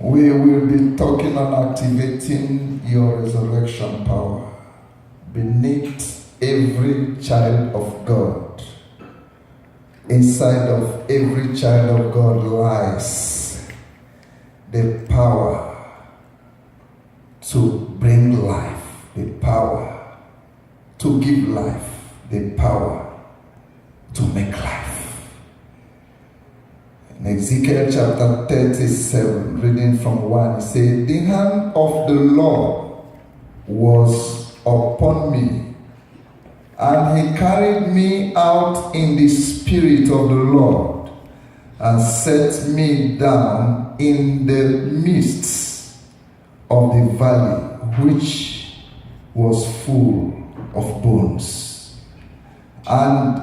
We will be talking on activating your resurrection power. Beneath every child of God, inside of every child of God lies the power to bring life, the power to give life, the power to make life. In Ezekiel chapter 37, reading from 1, it says, "The hand of the Lord was upon me, and he carried me out in the spirit of the Lord, and set me down in the midst of the valley, which was full of bones, and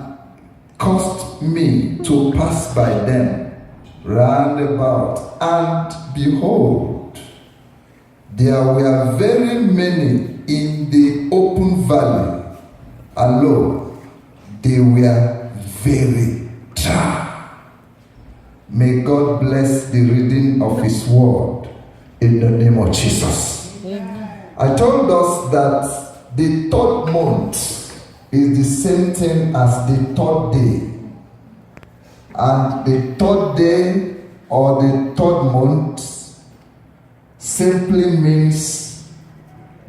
caused me to pass by them round about, and behold, there were very many in the open valley, and lo, they were very dry." May God bless the reading of His word in the name of Jesus. Amen. I told us that the third month is the same thing as the third day. And the third day or the third month simply means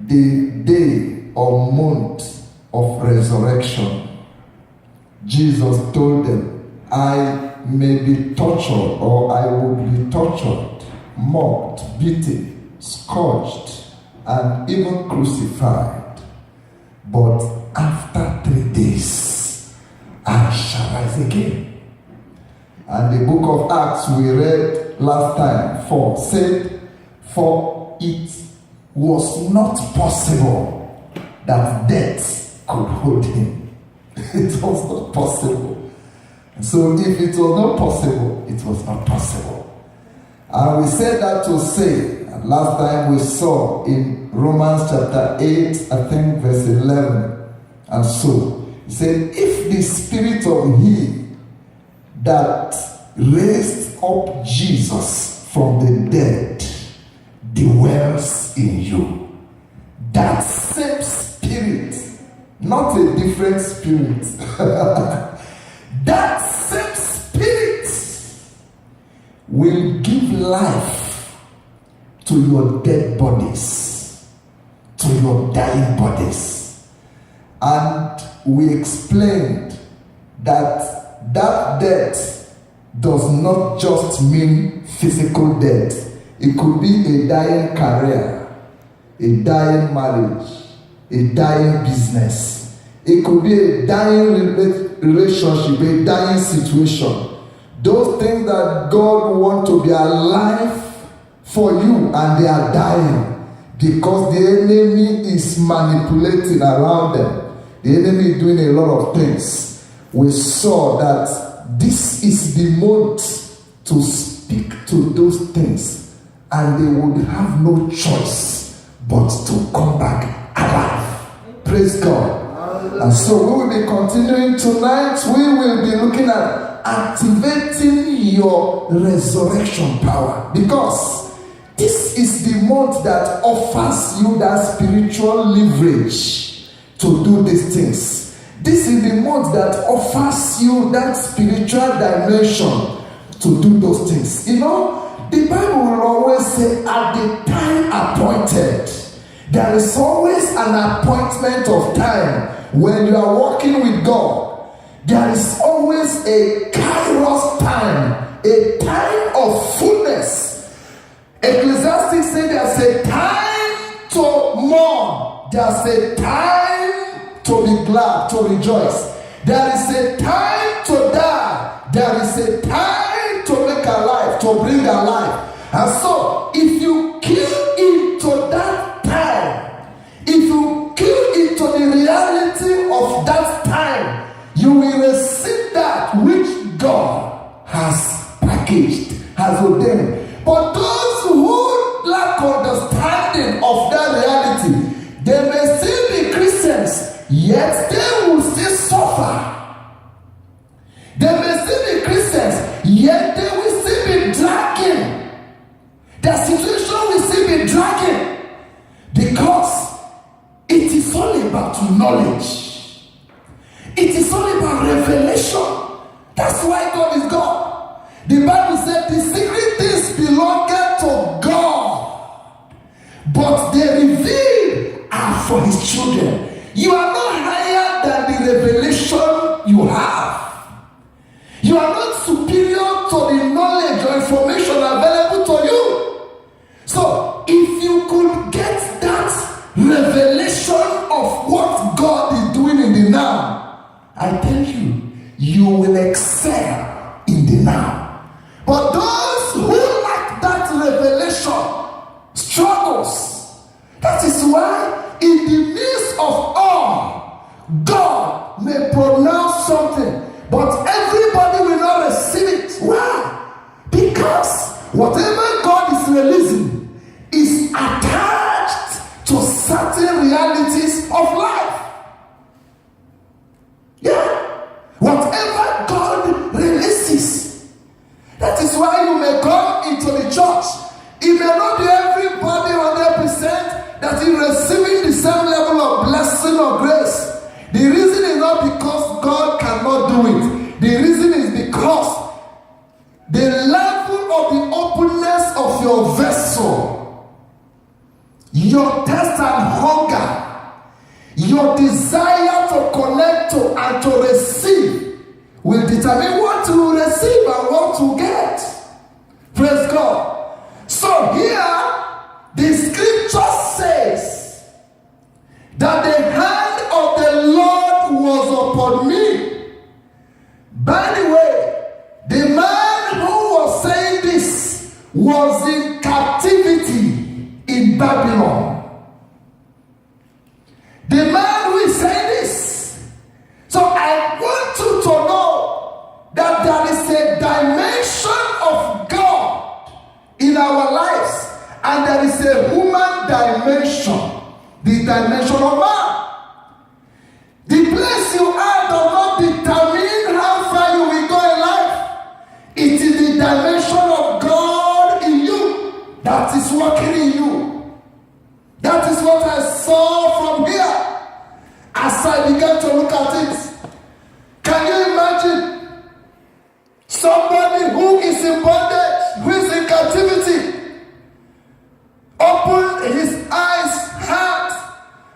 the day or month of resurrection. Jesus told them, "I may be tortured, or I will be tortured, mocked, beaten, scourged, and even crucified. But after 3 days, I shall rise again." And the book of Acts we read last time said, "For it was not possible that death could hold him." It was not possible. So if it was not possible, it was not possible. And we said that to say, and last time we saw in Romans chapter 8, I think verse 11, and so, he said, "If the spirit of He that raised up Jesus from the dead dwells in you," that same spirit, not a different spirit, that same spirit will give life to your dead bodies, to your dying bodies. And we explained that death does not just mean physical death. It could be a dying career, a dying marriage, a dying business. It could be a dying relationship, a dying situation. Those things that God wants to be alive for you, and they are dying because the enemy is manipulating around them. The enemy is doing a lot of things. We saw that this is the month to speak to those things, and they would have no choice but to come back alive. Praise God. And so we will be continuing tonight. We will be looking at activating your resurrection power, because this is the month that offers you that spiritual leverage to do these things. This is the month that offers you that spiritual dimension to do those things. You know, the Bible will always say, "At the time appointed." There is always an appointment of time when you are walking with God. There is always a kairos time, a time of fullness. Ecclesiastes says there's a time to mourn, there's a time to be glad, to rejoice. There is a time to die. There is a time to make alive, to bring alive. And so, if you kill into that time, if you kill into the reality of that time, you will receive that which God has packaged, has ordained. But those who lack understanding of that reality, they may still be Christians, yet they will still suffer. They may still be Christians, yet they will still be dragging The situation will still be dragging because it is all about knowledge. It is all about revelation. That's why God is God. The Bible said the secret things belong to God, but the revealed are for his children. You are not higher than the revelation you have. You are not superior to the knowledge or information available to you. So if you could get that revelation of what God is doing in the now, I tell you, you will excel in the now. But those who lack that revelation struggles. That is why in the midst of all, God may pronounce something, but everybody will not receive it. Why? Because whatever God is releasing is attached to certain realities of life. Yeah. Whatever God releases. That is why you may come into the church. It may not be everybody 100% that is receiving the same level of blessing or grace. The reason is not because God cannot do it. The reason is because the level of the openness of your vessel, your thirst and hunger, your desire to connect to and to receive will determine what to receive and what to get. Praise God. So here, the scripture says that the hand of the Lord was upon me. By the way, the man who was saying this was in captivity in Babylon. The man who is saying this. So I want you to know that there is a dimension of God in our lives, and there is a human dimension, the dimension of man. The place you are does not determine how far you will go in life. It is the dimension of God in you that is working in you. That is what I saw from here as I began to look at it. Can you imagine somebody who is in bondage, who is in captivity, open his eyes, heart,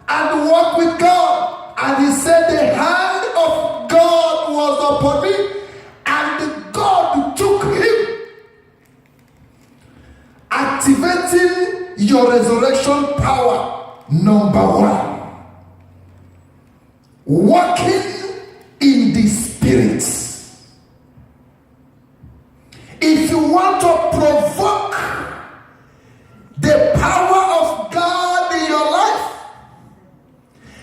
and walk with God? And he said, the hand of God was upon me, and God took him. Activating your resurrection power, number one. Walking in the Spirit. If you want to provoke the power of God in your life,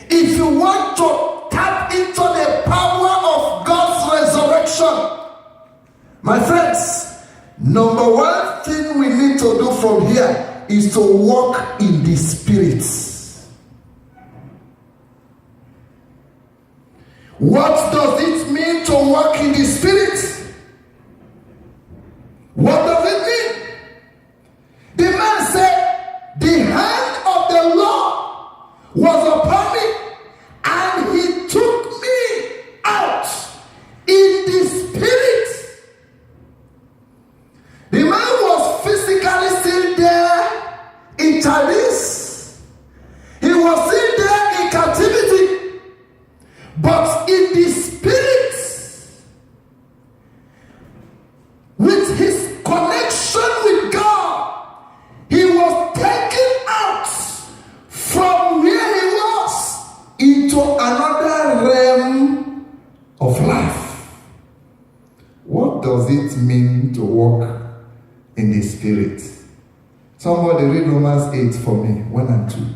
if you want to tap into the power of God's resurrection, my friends, number one thing we need to do from here is to walk in the Spirit. What does it mean to walk in the Spirit? What does it mean? The man said, the hand of the Lord was upon me, and he took me out in the Spirit. The man was physically still there in Chaldees. He was still there in captivity. But in the Spirit, with his connection with God, he was taken out from where he was into another realm of life. What does it mean to walk in the Spirit? Somebody read Romans 8 for me, 1 and 2.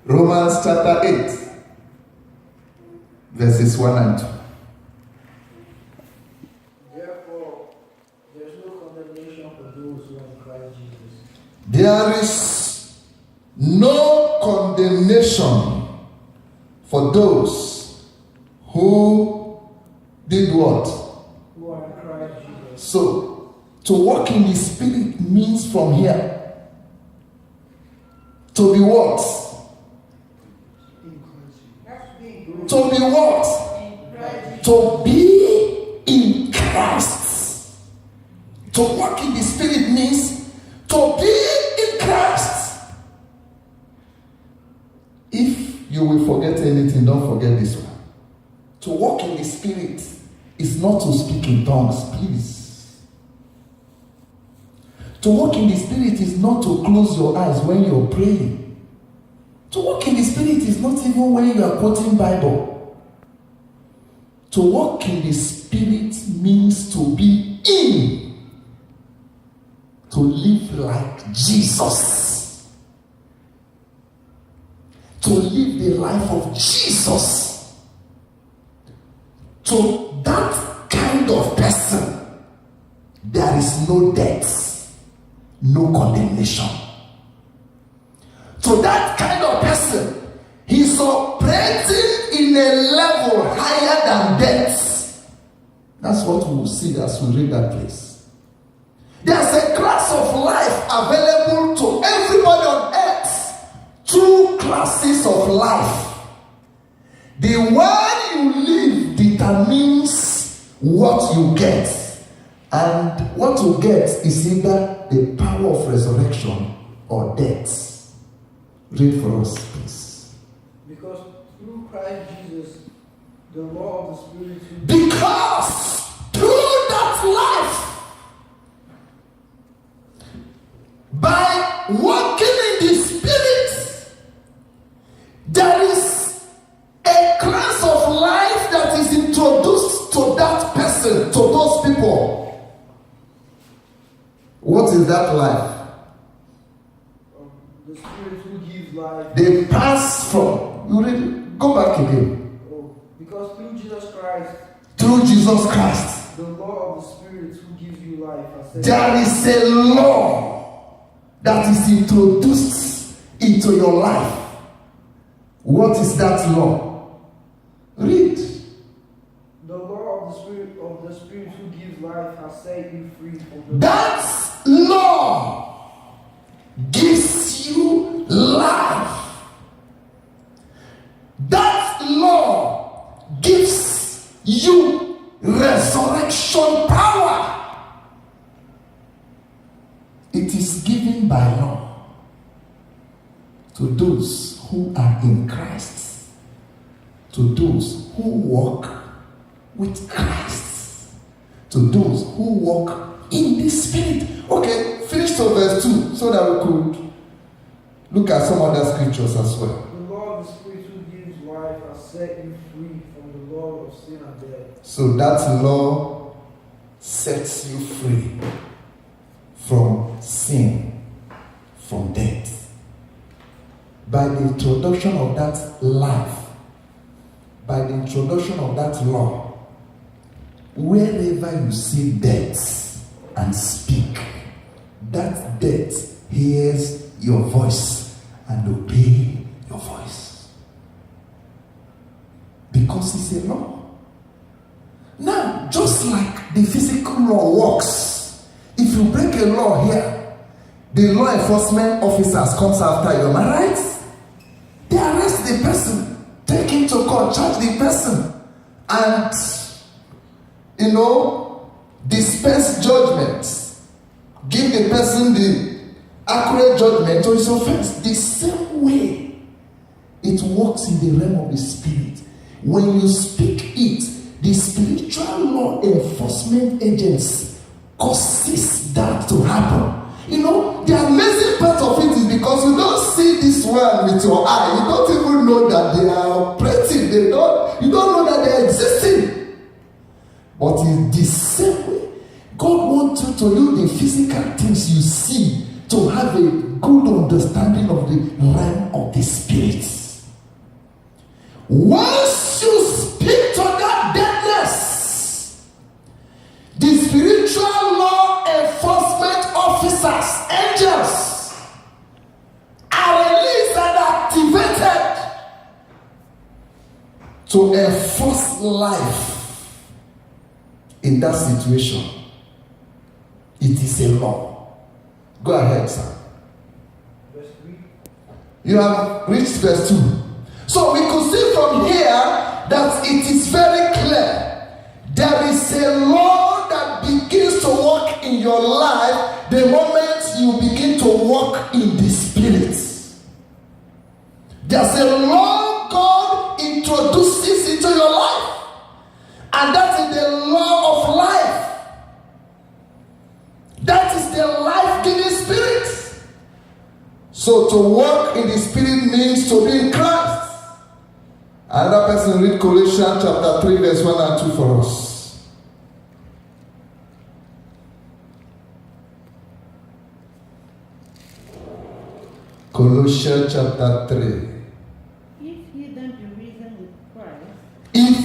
Romans chapter 8, verses 1 and 2. Therefore, there is no condemnation for those who are in Christ Jesus. There is no condemnation for those who did what? Who are So, to walk in the Spirit means from here to be what? To be what? To be in Christ. To walk in the Spirit means to be in Christ. If you will forget anything, don't forget this one. To walk in the Spirit is not to speak in tongues, please. To walk in the Spirit is not to close your eyes when you're praying. To walk in the Spirit is not even when you are quoting Bible. To walk in the Spirit means to be in. To live like Jesus. To live the life of Jesus. To that kind of person, there is no death, no condemnation. To that kind of person, he's operating in a level higher than death. That's what we will see as we read that place. There's a class of life available to everybody on earth. Two classes of life. The one you live determines what you get. And what you get is either the power of resurrection or death. Read for us, please. Because through Christ Jesus, the law of the Spirit. Because through that life, by walking in the Spirit, there is a class of life that is introduced to that person, to those people. What is that life? The Spirit who gives life. They pass from. You read, go back again. Because through Jesus Christ. Through Jesus Christ. The law of the Spirit who gives you life. There is a law that is introduced into your life. What is that law? Read. The law of the Spirit who gives life has set you free from the That law gives you life. That law gives you resurrection power. It is given by law to those who are in Christ, to those who walk with Christ, to those who walk in the Spirit. Okay, finish to verse 2 so that we could look at some other scriptures as well. The law of the Spirit who gives life has set you free from the law of sin and death. So that law sets you free from sin, from death. By the introduction of that life, by the introduction of that law, wherever you see death and speak, that death hears your voice and obey your voice. Because it's a law. Now, just like the physical law works, if you break a law here, the law enforcement officers comes after you, am I right? They arrest the person, take him to court, charge the person, and dispense judgment, give the person the accurate judgment to his offense. The same way it works in the realm of the Spirit. When you speak it, the spiritual law enforcement agents causes that to happen. The amazing part of it is because you don't see this one with your eye. You don't even know that they are operating. You don't know that they are existing. But in the same way, God wants you to do the physical things you see to have a good understanding of the realm of the Spirit. Once you speak to that deadness, the spiritual law enforcement officers, angels, are released and activated to enforce life in that situation. is a law. Go ahead, sir. Verse 3. You have reached verse 2. So we could see from here that it is very clear. There is a law that begins to work in your life the moment you begin to walk in the Spirit. There's a law God introduces into your life, and that is the law of life. That is the life-giving Spirit. So to walk in the Spirit means to be in Christ. Another person read Colossians chapter 3 verse 1 and 2 for us. Colossians chapter 3. If ye then be risen with Christ, If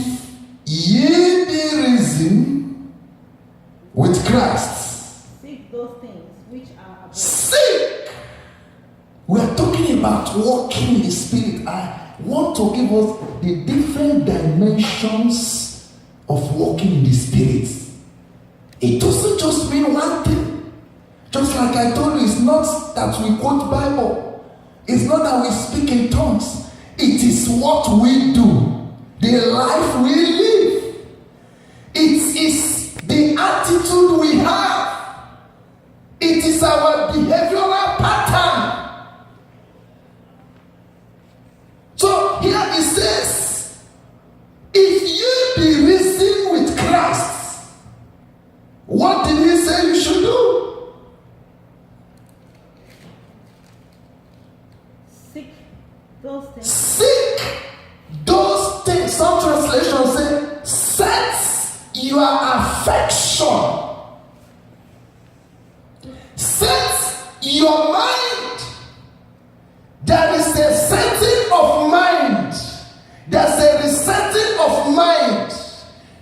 ye be risen with Christ, seek those things which are above, seek. We are talking about walking in the Spirit. I want to give us the different dimensions of walking in the Spirit. It doesn't just mean one thing. Just like I told you, it's not that we quote Bible. It's not that we speak in tongues. It is what we do, the life we live. It is the attitude we have. It is our behavioral pattern. So here it says, if you be risen with Christ, what did he say you should do? seek those things. Seek those things. Some translations say, set your affection. Set your mind. There is a setting of mind. There's a resetting of mind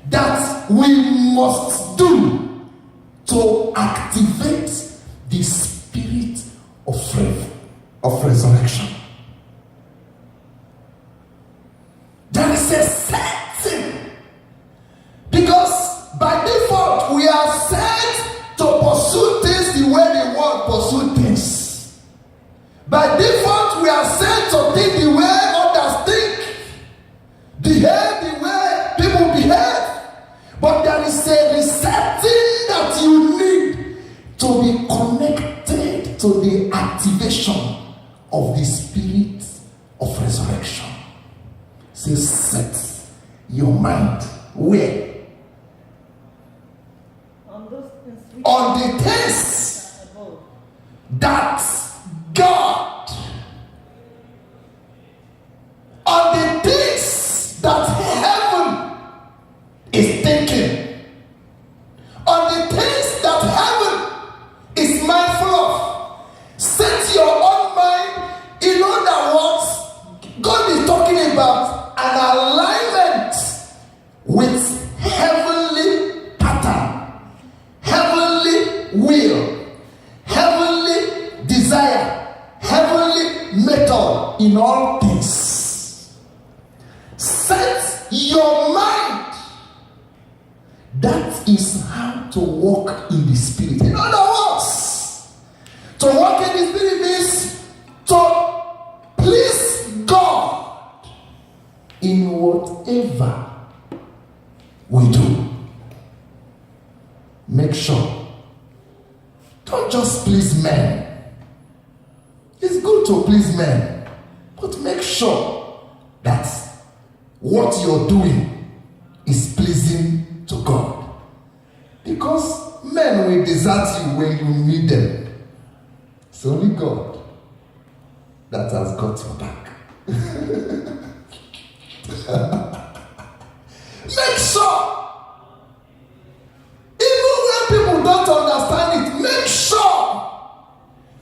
that we must do to activate the spirit of resurrection. There is a setting, because by default we are set to pursue things the way the world pursue things. By default we are set to think the way others think, behave the way people behave. But there is a resetting that you need to be connected to the activation of the spirit of resurrection. Say, set your mind where? On those things which On the things are above, that God, on the things that heaven is thinking, on the things that heaven is mindful of. Set your own mind. In other words, God is talking about an alignment with heavenly pattern, heavenly will, heavenly desire, heavenly method in all things. Set your mind. That is how to walk in the Spirit. In other words, to walk in the Spirit means to please God in whatever we do. Make sure. Don't just please men. It's good to please men, but make sure that what you're doing is pleasing to God. Because men will desert you when you need them. It's only God that has got your back. Make sure, even when people don't understand it, make sure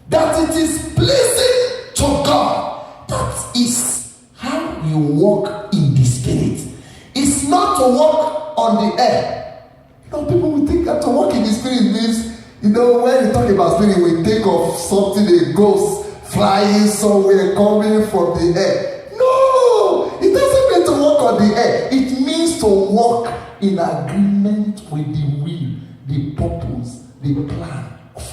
that it is pleasing to God. That is how you walk in the Spirit. It's not to walk on the air. People will think that to walk in the Spirit means, when you talk about Spirit, we think of something, a ghost flying somewhere, coming from the air. No, it doesn't mean to walk on the air. It means to walk in agreement with the will, the purpose, the plan of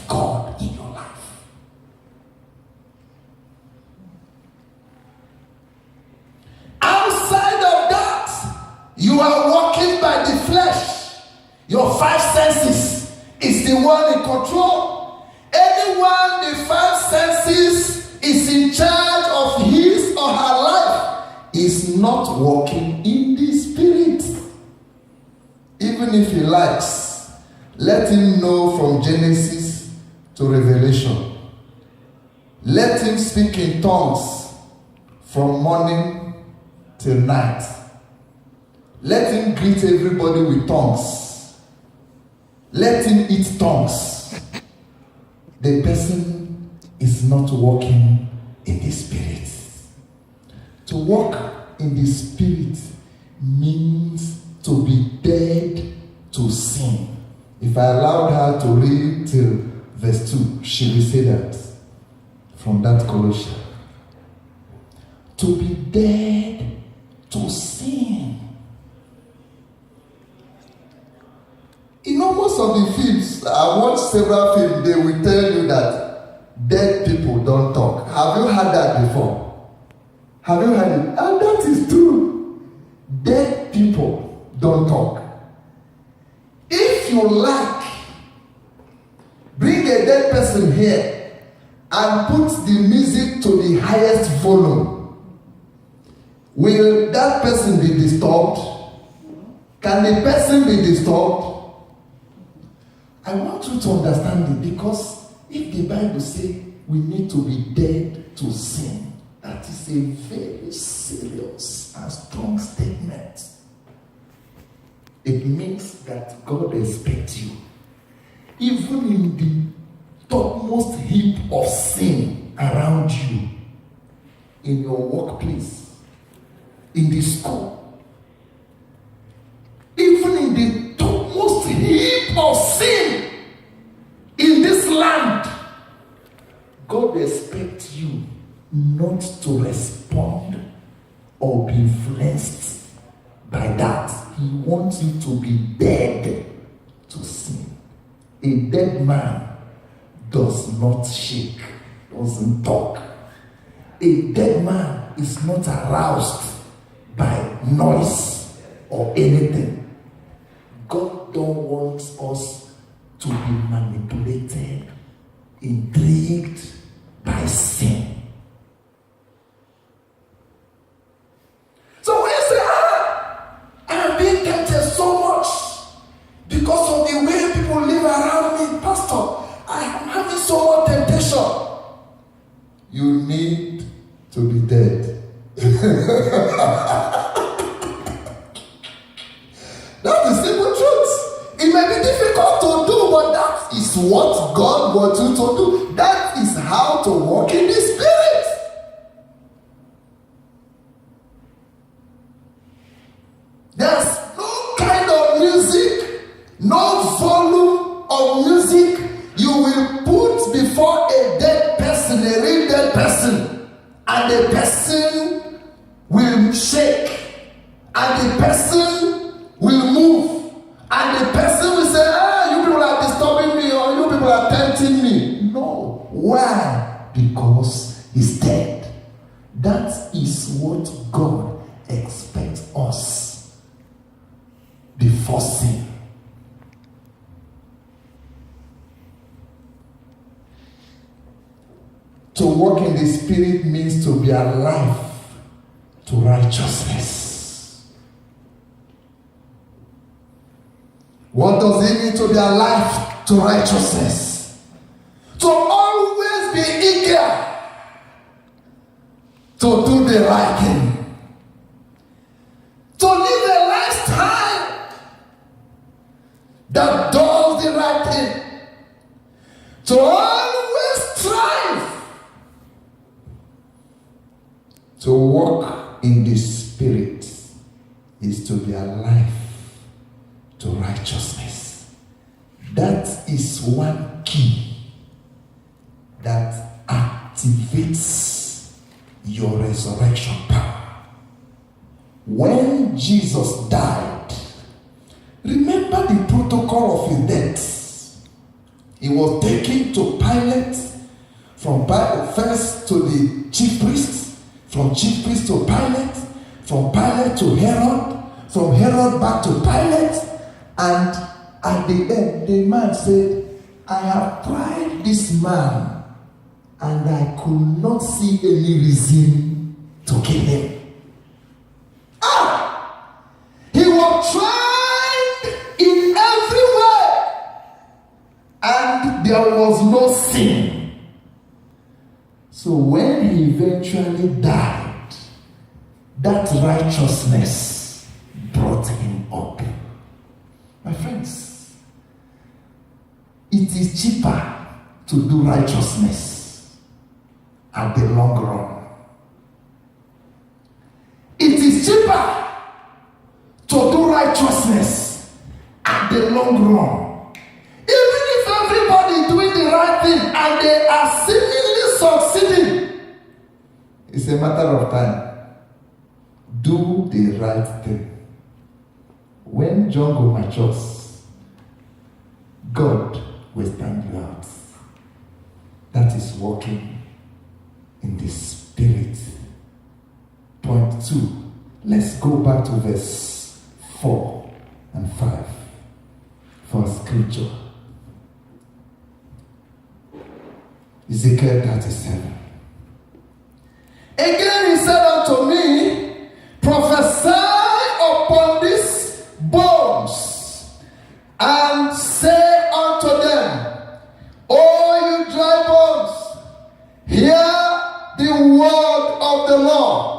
Your five senses is the one in control. Anyone the five senses is in charge of his or her life is not walking in the Spirit. Even if he likes, let him know from Genesis to Revelation. Let him speak in tongues from morning till night. Let him greet everybody with tongues. Let him eat tongues. The person is not walking in the Spirit. To walk in the Spirit means to be dead to sin. If I allowed her to read till verse 2, she will say that from that Colossians. To be dead to sin. In most of the films, I watched several films, they will tell you that dead people don't talk. Have you heard that before? Have you heard it? And that is true. Dead people don't talk. If you like, bring a dead person here and put the music to the highest volume. Will that person be disturbed? Can the person be disturbed? I want you to understand it, because if the Bible says we need to be dead to sin, that is a very serious and strong statement. It means that God expects you, even in the topmost heap of sin around you, in your workplace, in the school, even in the topmost heap of sin in this land, God expects you not to respond or be influenced by that. He wants you to be dead to sin. A dead man does not shake, doesn't talk. A dead man is not aroused by noise or anything. God don't want us to be manipulated, intrigued by sin. So when you say, I'm being tempted so much because of the way people live around me, Pastor, I am having so much temptation. You need to be dead. That's the simple truth. It may be difficult to do, but that is what God wants you to do. That is how to walk in the Spirit. There's no kind of music, no volume of music you will put before a dead person, a real dead person, and the person will shake, and the person will move, and the person will say, you people are disturbing me, or you people are tempting me. No. Why? Because he's dead. That is what God expects us before sin. To walk in the Spirit means to be alive to righteousness. What does it mean to be alive to righteousness? To always be eager to do the right thing. To live a lifestyle that does the right thing. To always strive to walk in the Spirit is to be alive to righteousness. That is one key that activates your resurrection power. When Jesus died, remember the protocol of his death. He was taken to Pilate, from Pilate first to the chief priest, from chief priest to Pilate, from Pilate to Herod, from Herod back to Pilate, and at the end, the man said, I have tried this man and I could not see any reason to kill him. He was tried in every way and there was no sin. So when he eventually died, that righteousness brought him up. My friends, it is cheaper to do righteousness at the long run. It is cheaper to do righteousness at the long run. Even if everybody is doing the right thing and they are seemingly succeeding, it's a matter of time. Do the right thing. When jungle matures, God will stand you out. That is walking in the spirit. Point 2. Let's go back to verse 4 and 5 for scripture. Ezekiel 37. Again he said unto me, prophesy upon these bones, and say unto them, O you dry bones, hear the word of the Lord.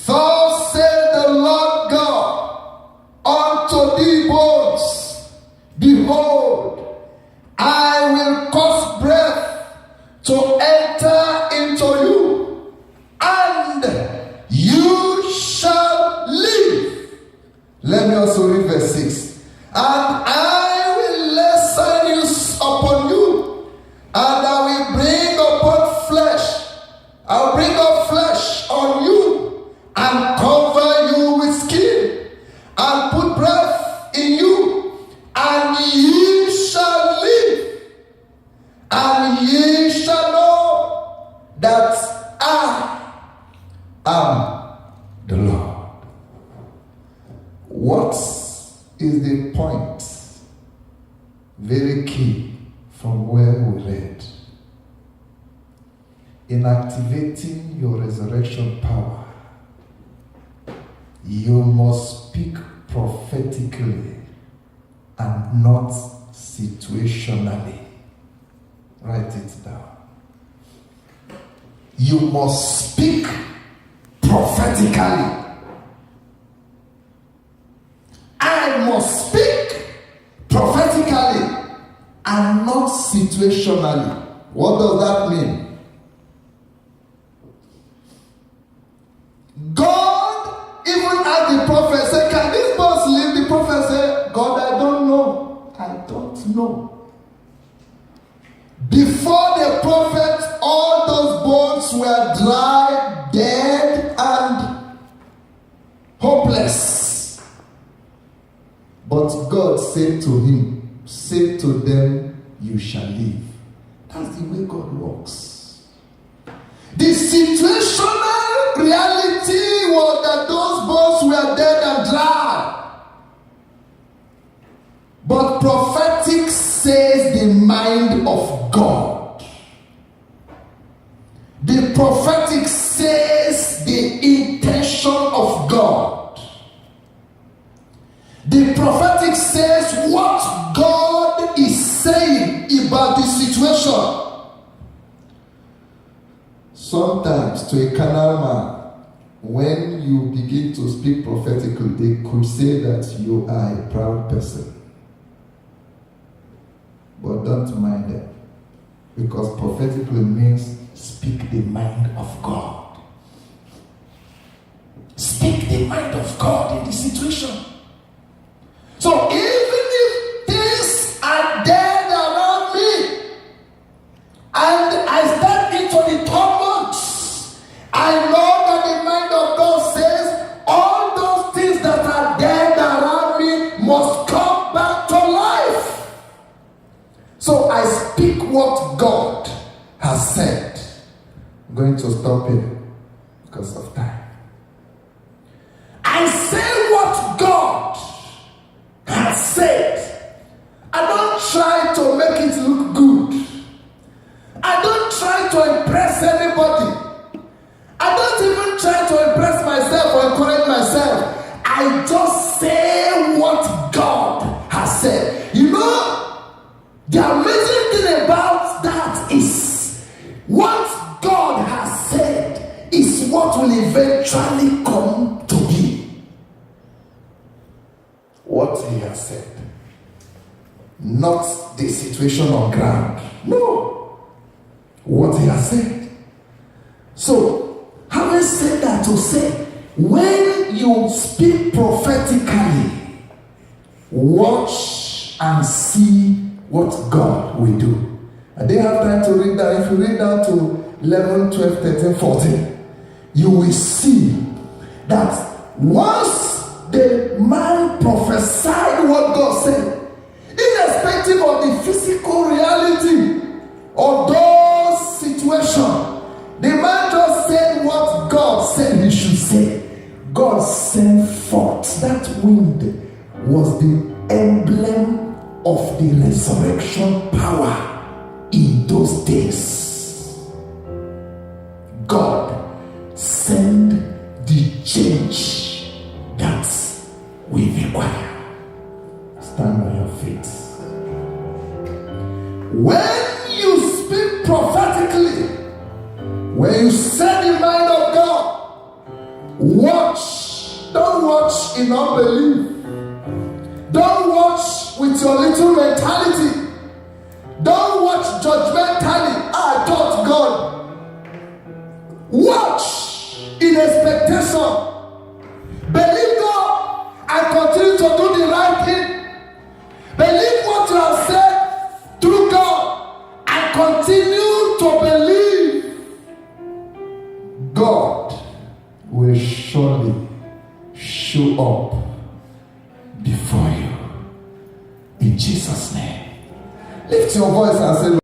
Thus saith the Lord God unto thee bones, behold, I will cause breath to enter into you, and you shall live. Let me also read verse 6. And I will lay sinews upon you, and I will bring upon flesh. I'll bring up flesh on you, and cover you with skin, and put breath in you, and ye shall live, and ye shall know that I am the Lord. What is the point? Very key from where we read. In activating your resurrection power, you must speak prophetically and not situationally. Write it down. You must speak prophetically. I must speak prophetically and not situationally. What does that mean? God even asked the prophet, say, can this bones live? The prophet said, God, I don't know. I don't know. Before the prophet, all those bones were dry, dead, and hopeless. But God said to him, say to them, you shall live. That's the way God works. The situational reality was that those bones were dead and dry. But prophetic says the mind of God. The prophetic says the intention of God. The prophetic says what God is saying about the situation. Sometimes to a carnal man, when you begin to speak prophetically, they could say that you are a proud person. But don't mind them. Because prophetically means speak the mind of God. Speak the mind of God in the situation. So even if things are dead around me, and I step into the tumults, I know that the mind of God says all those things that are dead around me must come back to life. So I speak what God has said. I'm going to stop here because of time. I say what God has has said, I don't try to make it look good. I don't try to impress anybody. I don't even try to impress myself or encourage myself. I just say what God has said. You know, the amazing thing about that is what God has said is what will eventually come to be. What he has said. Not the situation on ground. No. What he has said. So, having said that, to say, when you speak prophetically, watch and see what God will do. I didn't have time to read that. If you read down to 11, 12, 13, 14, you will see that once the man prophesied what God said, irrespective of the physical reality of those situations, the man just said what God said he should say. God sent forth. That wind was the emblem of the resurrection power in those days. God sent the change that we require. Stand on your feet. When you speak prophetically, when you set the mind of God, watch. Don't watch in unbelief. Don't watch with your little mentality. Don't watch judgmentally. I thought God. Watch in expectation. Believe God and continue to do the right thing. Believe what you have said through God and continue to believe. God will surely show up before you. In Jesus' name. Lift your voice and say,